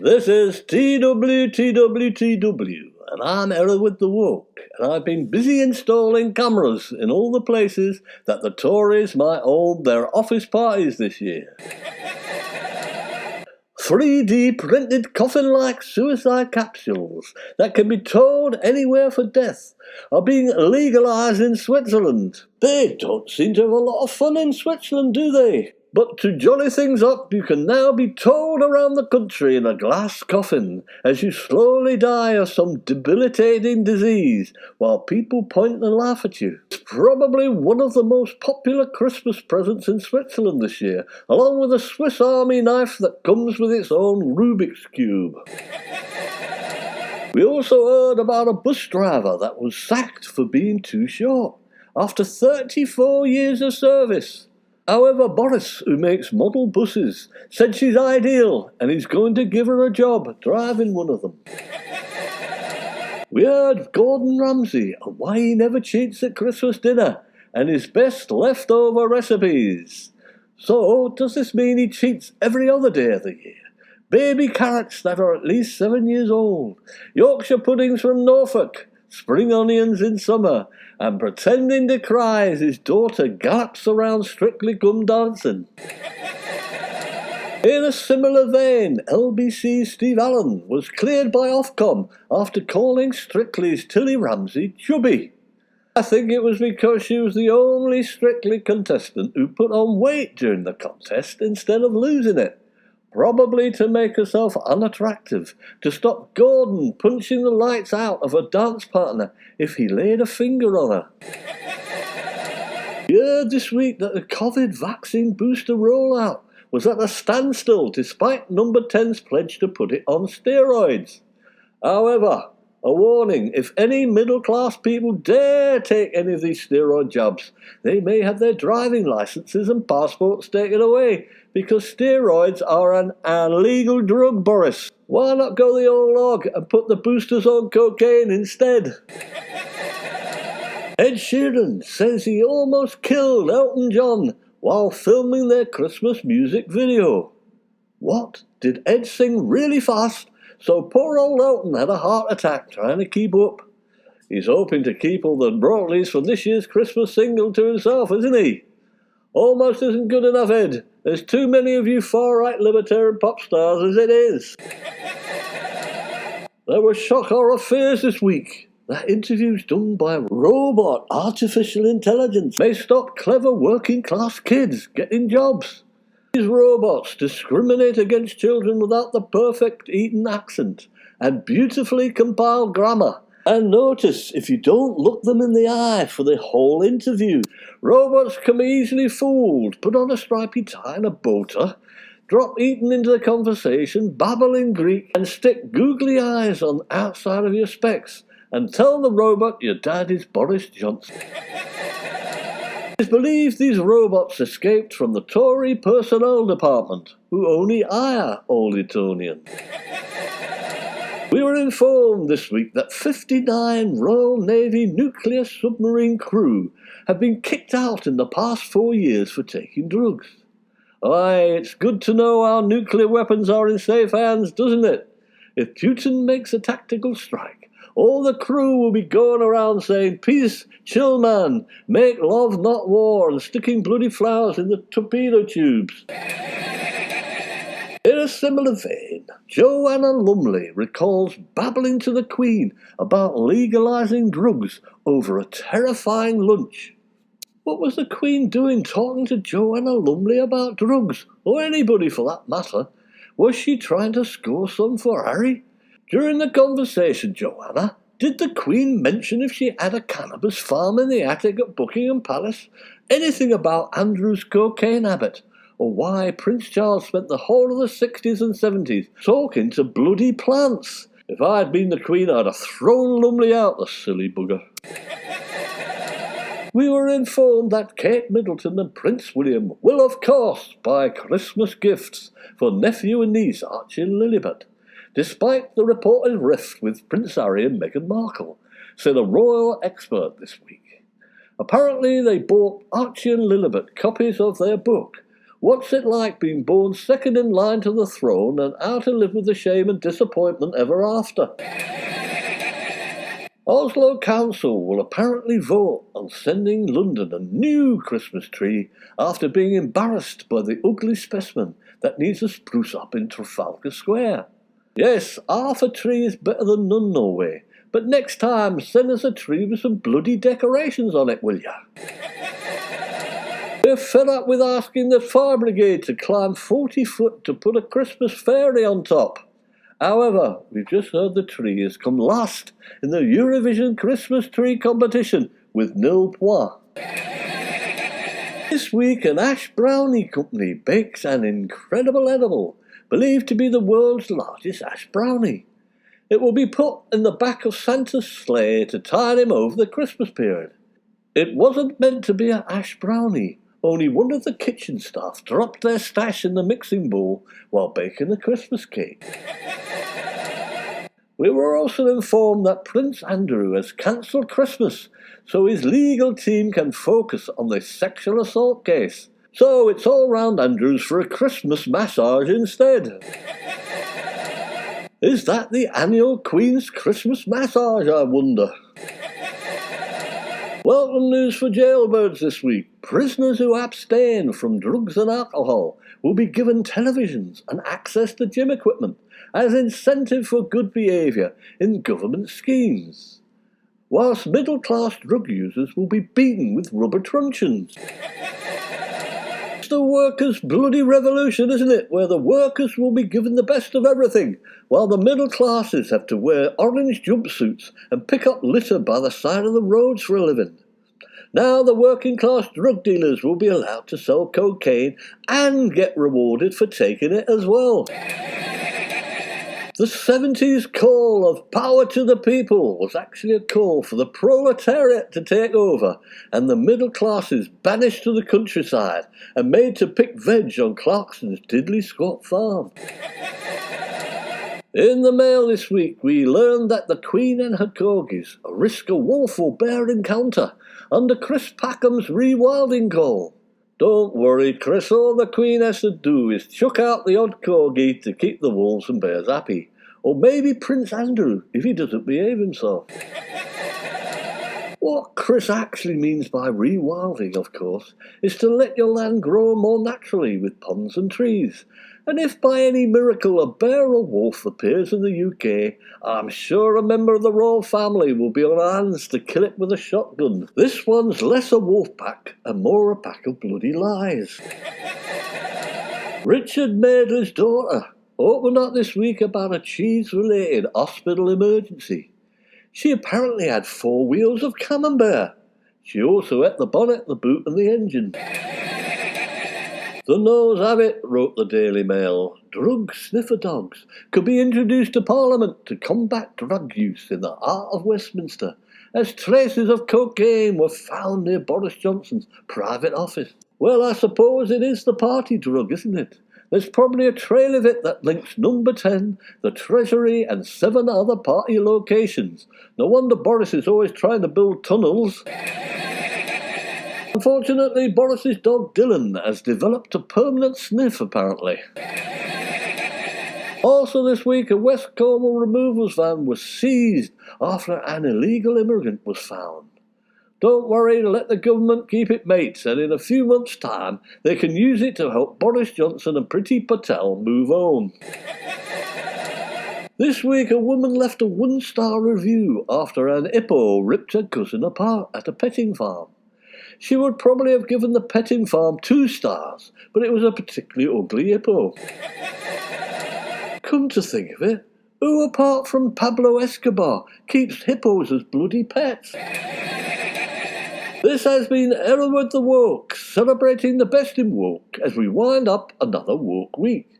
This is Twtwtw, and I'm Hereward the Woke, and I've been busy installing cameras in all the places that the Tories might hold their office parties this year. 3D printed coffin-like suicide capsules that can be towed anywhere for death are being legalised in Switzerland. They don't seem to have a lot of fun in Switzerland, do they? But to jolly things up, you can now be towed around the country in a glass coffin as you slowly die of some debilitating disease while people point and laugh at you. It's probably one of the most popular Christmas presents in Switzerland this year, along with a Swiss Army knife that comes with its own Rubik's Cube. We also heard about a bus driver that was sacked for being too short after 34 years of service. However, Boris, who makes model buses, said she's ideal and he's going to give her a job driving one of them. We heard Gordon Ramsay and why he never cheats at Christmas dinner and his best leftover recipes. So, does this mean he cheats every other day of the year? Baby carrots that are at least 7 years old, Yorkshire puddings from Norfolk, spring onions in summer, and pretending to cry as his daughter gallops around Strictly Come Dancing. In a similar vein, LBC's Steve Allen was cleared by Ofcom after calling Strictly's Tilly Ramsay chubby. I think it was because she was the only Strictly contestant who put on weight during the contest instead of losing it. Probably to make herself unattractive, to stop Gordon punching the lights out of her dance partner if he laid a finger on her. We heard this week that the COVID vaccine booster rollout was at a standstill despite Number 10's pledge to put it on steroids. However, a warning, if any middle-class people dare take any of these steroid jabs, they may have their driving licences and passports taken away, because steroids are an illegal drug, Boris. Why not go the old log and put the boosters on cocaine instead? Ed Sheeran says he almost killed Elton John while filming their Christmas music video. What? Did Ed sing really fast? So poor old Elton had a heart attack trying to keep up. He's hoping to keep all the royalties from this year's Christmas single to himself, isn't he? Almost isn't good enough, Ed. There's too many of you far-right libertarian pop stars as it is. There were shock horror fears this week that interviews done by robot artificial intelligence may stop clever working-class kids getting jobs. These robots discriminate against children without the perfect Eton accent and beautifully compiled grammar. And notice, if you don't look them in the eye for the whole interview, robots can be easily fooled, put on a stripy tie and a bow tie, drop Eton into the conversation, babble in Greek, and stick googly eyes on the outside of your specs, and tell the robot your dad is Boris Johnson. It is believed these robots escaped from the Tory personnel department, who only hire old Etonians. We were informed this week that 59 Royal Navy nuclear submarine crew have been kicked out in the past 4 years for taking drugs. Aye, it's good to know our nuclear weapons are in safe hands, doesn't it? If Putin makes a tactical strike, all the crew will be going around saying, "Peace, chill man, make love not war," and sticking bloody flowers in the torpedo tubes. In a similar vein, Joanna Lumley recalls babbling to the Queen about legalising drugs over a terrifying lunch. What was the Queen doing talking to Joanna Lumley about drugs, or anybody for that matter? Was she trying to score some for Harry? During the conversation, Joanna, did the Queen mention if she had a cannabis farm in the attic at Buckingham Palace? Anything about Andrew's cocaine habit? Or why Prince Charles spent the whole of the 60s and 70s talking to bloody plants? If I had been the Queen, I'd have thrown Lumley out, the silly bugger. We were informed that Kate Middleton and Prince William will, of course, buy Christmas gifts for nephew and niece Archie and Lilibet, despite the reported rift with Prince Harry and Meghan Markle, said a royal expert this week. Apparently they bought Archie and Lilibet copies of their book, What's it like being born second in line to the throne and how to live with the shame and disappointment ever after? Oslo Council will apparently vote on sending London a new Christmas tree after being embarrassed by the ugly specimen that needs a spruce up in Trafalgar Square. Yes, half a tree is better than none, no way, but next time send us a tree with some bloody decorations on it, will ya? We're fed up with asking the fire brigade to climb 40 foot to put a Christmas fairy on top. However, we've just heard the tree has come last in the Eurovision Christmas tree competition with 0 points. This week, an ash brownie company bakes an incredible edible, believed to be the world's largest ash brownie. It will be put in the back of Santa's sleigh to tide him over the Christmas period. It wasn't meant to be an ash brownie. Only one of the kitchen staff dropped their stash in the mixing bowl while baking the Christmas cake. We were also informed that Prince Andrew has cancelled Christmas so his legal team can focus on the sexual assault case. So it's all round Andrews for a Christmas massage instead. Is that the annual Queen's Christmas massage, I wonder? Welcome news for jailbirds this week. Prisoners who abstain from drugs and alcohol will be given televisions and access to gym equipment as incentive for good behaviour in government schemes, whilst middle-class drug users will be beaten with rubber truncheons. It's the workers' bloody revolution, isn't it, where the workers will be given the best of everything, while the middle classes have to wear orange jumpsuits and pick up litter by the side of the roads for a living. Now the working-class drug dealers will be allowed to sell cocaine and get rewarded for taking it as well. The 70s call of power to the people was actually a call for the proletariat to take over and the middle classes banished to the countryside and made to pick veg on Clarkson's diddly squat farm. In the mail this week, we learned that the Queen and her corgis risk a woeful bear encounter under Chris Packham's rewilding call. Don't worry, Chris, all the Queen has to do is chuck out the odd corgi to keep the wolves and bears happy. Or maybe Prince Andrew, if he doesn't behave himself. What Chris actually means by rewilding, of course, is to let your land grow more naturally with ponds and trees. And if by any miracle a bear or wolf appears in the UK, I'm sure a member of the royal family will be on hands to kill it with a shotgun. This one's less a wolf pack and more a pack of bloody lies. Richard Madeley's daughter opened up this week about a cheese-related hospital emergency. She apparently had 4 wheels of camembert. She also ate the bonnet, the boot and the engine. The nose have it, wrote the Daily Mail. Drug sniffer dogs could be introduced to Parliament to combat drug use in the heart of Westminster, as traces of cocaine were found near Boris Johnson's private office. Well, I suppose it is the party drug, isn't it? There's probably a trail of it that links Number 10, the Treasury and 7 other party locations. No wonder Boris is always trying to build tunnels. Unfortunately, Boris's dog Dylan has developed a permanent sniff, apparently. Also this week, a West Cornwall removals van was seized after an illegal immigrant was found. Don't worry, let the government keep it mates, and in a few months' time, they can use it to help Boris Johnson and Priti Patel move home. This week, a woman left a 1-star review after an hippo ripped her cousin apart at a petting farm. She would probably have given the petting farm 2 stars, but it was a particularly ugly hippo. Come to think of it, who apart from Pablo Escobar keeps hippos as bloody pets? This has been Hereward the Woke, celebrating the best in woke as we wind up another woke week.